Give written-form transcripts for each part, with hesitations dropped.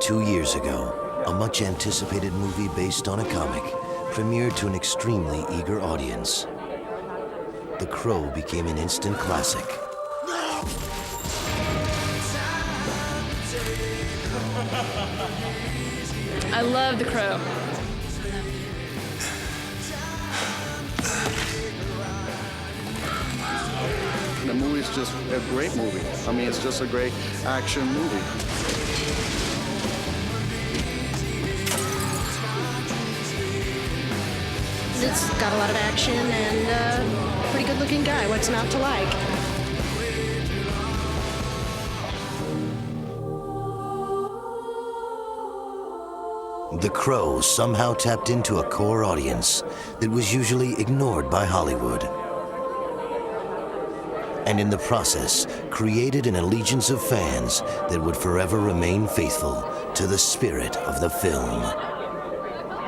2 years ago, a much-anticipated movie based on a comic premiered to an extremely eager audience. The Crow became an instant classic. I love The Crow. The movie is just a great movie. I mean, it's just a great action movie. It's got a lot of action and a pretty good-looking guy. What's not to like? The Crow somehow tapped into a core audience that was usually ignored by Hollywood, and in the process created an allegiance of fans that would forever remain faithful to the spirit of the film.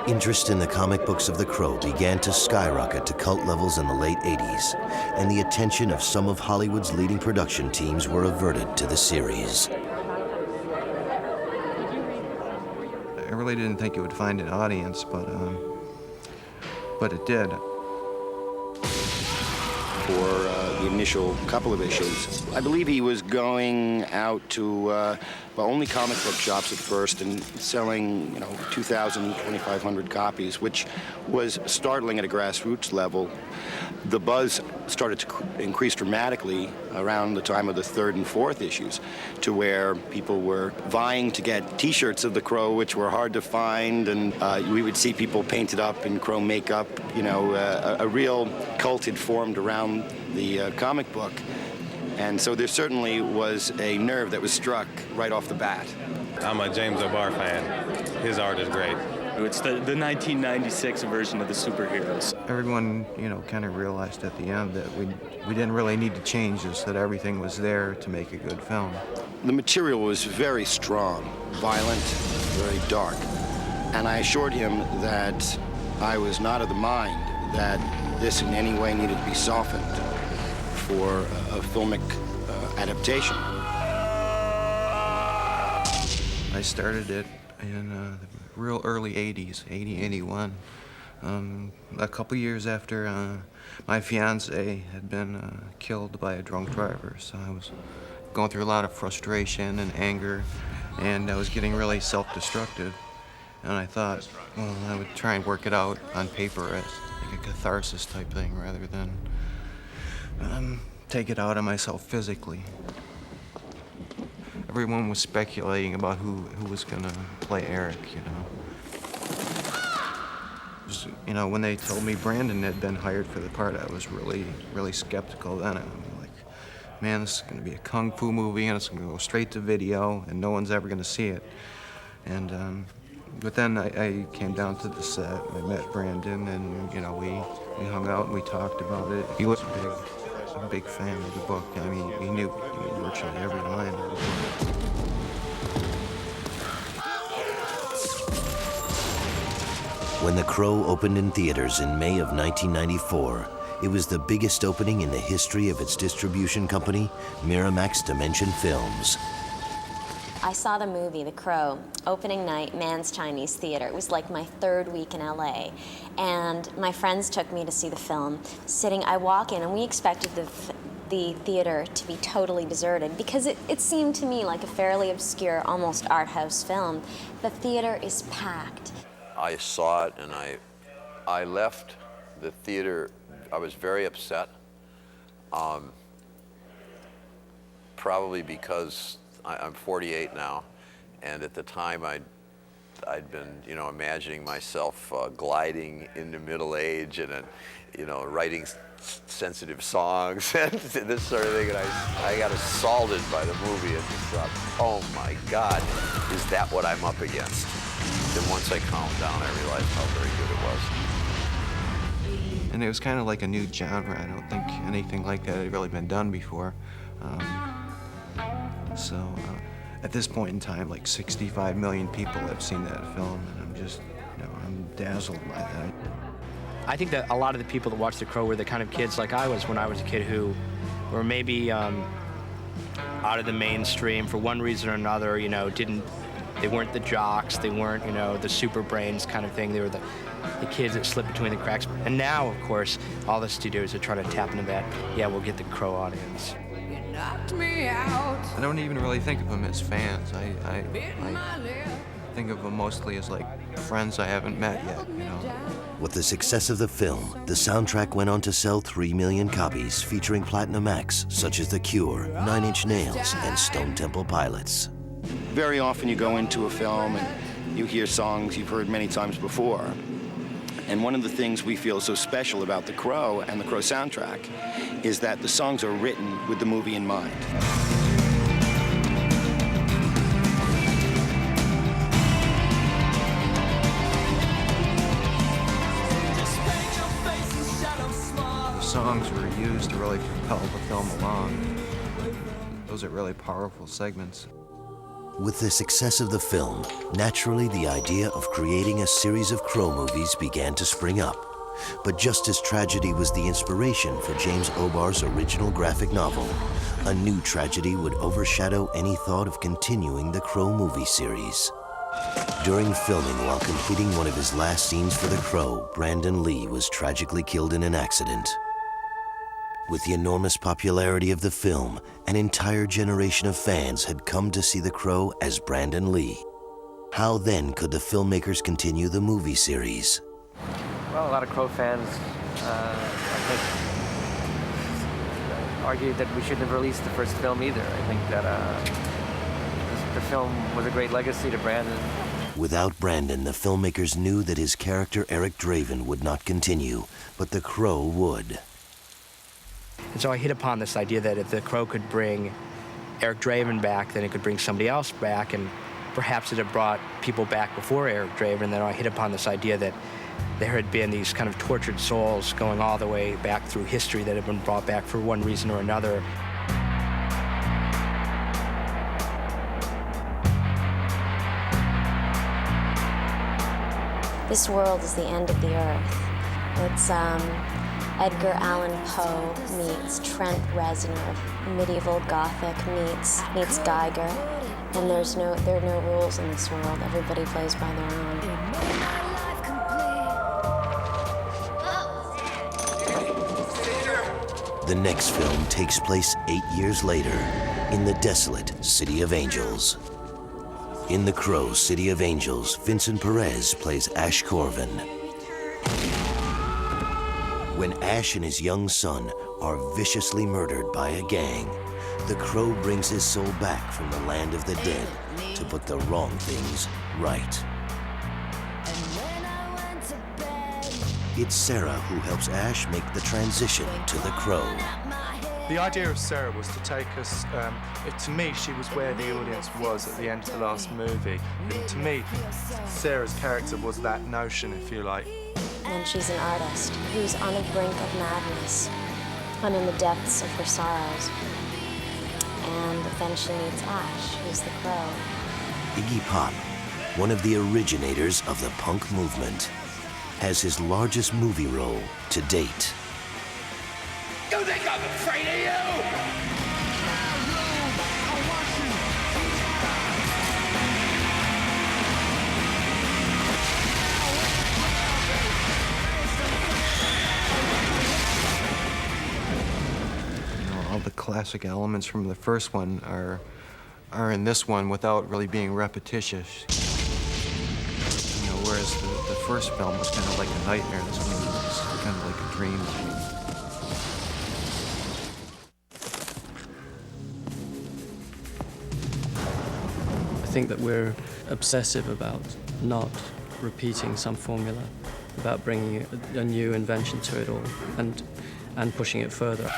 Interest in the comic books of The Crow began to skyrocket to cult levels in the late 80s, and the attention of some of Hollywood's leading production teams were averted to the series. I really didn't think it would find an audience, but it did. For the initial couple of issues, I believe he was going out to only comic book shops at first and selling, 2,000, 2,500 copies, which was startling at a grassroots level. The buzz started to increase dramatically around the time of the third and fourth issues, to where people were vying to get T-shirts of the Crow, which were hard to find, and we would see people painted up in Crow makeup. A real cult had formed around the comic book. And so there certainly was a nerve that was struck right off the bat. I'm a James O'Barr fan. His art is great. It's the 1996 version of the superheroes. Everyone, kind of realized at the end that we didn't really need to change this, that everything was there to make a good film. The material was very strong, violent, very dark. And I assured him that I was not of the mind that this in any way needed to be softened for a filmic adaptation. I started it in the real early 80s, 80, 81. A couple years after my fiance had been killed by a drunk driver. So I was going through a lot of frustration and anger, and I was getting really self-destructive. And I thought, well, I would try and work it out on paper as like a catharsis type thing rather than take it out on myself physically. Everyone was speculating about who was gonna play Eric, when they told me Brandon had been hired for the part, I was really, really skeptical then. I'm like, man, this is gonna be a kung fu movie and it's gonna go straight to video and no one's ever gonna see it. And but then I came down to the set, I met Brandon, and we hung out and we talked about it. He was a big fan of the book. I mean, he knew virtually every line of the book. When The Crow opened in theaters in May of 1994, it was the biggest opening in the history of its distribution company, Miramax Dimension Films. I saw the movie, The Crow, opening night, Mann's Chinese Theater. It was like my third week in LA. And my friends took me to see the film. I walk in, and we expected the theater to be totally deserted because it seemed to me like a fairly obscure, almost art house film. The theater is packed. I saw it, and I left the theater. I was very upset, probably because I'm 48 now, and at the time I'd been, imagining myself gliding into middle age and, writing sensitive songs and this sort of thing. And I got assaulted by the movie and just thought, oh my God, is that what I'm up against? Then once I calmed down, I realized how very good it was. And it was kind of like a new genre. I don't think anything like that had really been done before. At this point in time, like 65 million people have seen that film, and I'm just, I'm dazzled by that. I think that a lot of the people that watched The Crow were the kind of kids like I was when I was a kid who were maybe out of the mainstream for one reason or another, didn't They weren't the jocks, they weren't, you know, the super brains kind of thing. They were the kids that slipped between the cracks. And now, of course, all the studios are trying to tap into that, yeah, we'll get the Crow audience. I don't even really think of them as fans. I think of them mostly as like friends I haven't met yet, you know. With the success of the film, the soundtrack went on to sell 3 million copies, featuring platinum acts such as The Cure, 9 Inch Nails, and Stone Temple Pilots. Very often you go into a film and you hear songs you've heard many times before. And one of the things we feel so special about The Crow and the Crow soundtrack is that the songs are written with the movie in mind. Songs were used to really propel the film along. Those are really powerful segments. With the success of the film, naturally the idea of creating a series of Crow movies began to spring up. But just as tragedy was the inspiration for James O'Barr's original graphic novel, a new tragedy would overshadow any thought of continuing the Crow movie series. During filming while completing one of his last scenes for The Crow, Brandon Lee was tragically killed in an accident. With the enormous popularity of the film, an entire generation of fans had come to see The Crow as Brandon Lee. How then could the filmmakers continue the movie series? Well, a lot of Crow fans, I think, argued that we shouldn't have released the first film either. I think that the film was a great legacy to Brandon. Without Brandon, the filmmakers knew that his character Eric Draven would not continue, but The Crow would. And so I hit upon this idea that if The Crow could bring Eric Draven back, then it could bring somebody else back, and perhaps it had brought people back before Eric Draven. And then I hit upon this idea that there had been these kind of tortured souls going all the way back through history that had been brought back for one reason or another. This world is the end of the earth. It's Edgar Allan Poe meets Trent Reznor, medieval Gothic meets Geiger, and there are no rules in this world. Everybody plays by their own. The next film takes place 8 years later in the desolate City of Angels. In The Crow, City of Angels, Vincent Perez plays Ash Corvin. When Ash and his young son are viciously murdered by a gang, the Crow brings his soul back from the land of the dead to put the wrong things right. It's Sarah who helps Ash make the transition to the Crow. The idea of Sarah was to take us, to me, she was where the audience was at the end of the last movie. And to me, Sarah's character was that notion, if you like. And she's an artist who's on the brink of madness and in the depths of her sorrows. And then she meets Ash, who's the Crow. Iggy Pop, one of the originators of the punk movement, has his largest movie role to date. You think I'm afraid of you? All the classic elements from the first one are in this one without really being repetitious. You know, whereas the first film was kind of like a nightmare, this one was kind of like a dream. I think that we're obsessive about not repeating some formula, about bringing a new invention to it all and pushing it further.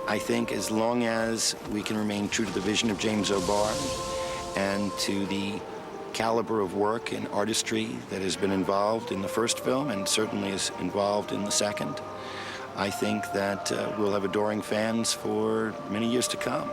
I think as long as we can remain true to the vision of James O'Barr and to the caliber of work and artistry that has been involved in the first film and certainly is involved in the second, I think that we'll have adoring fans for many years to come.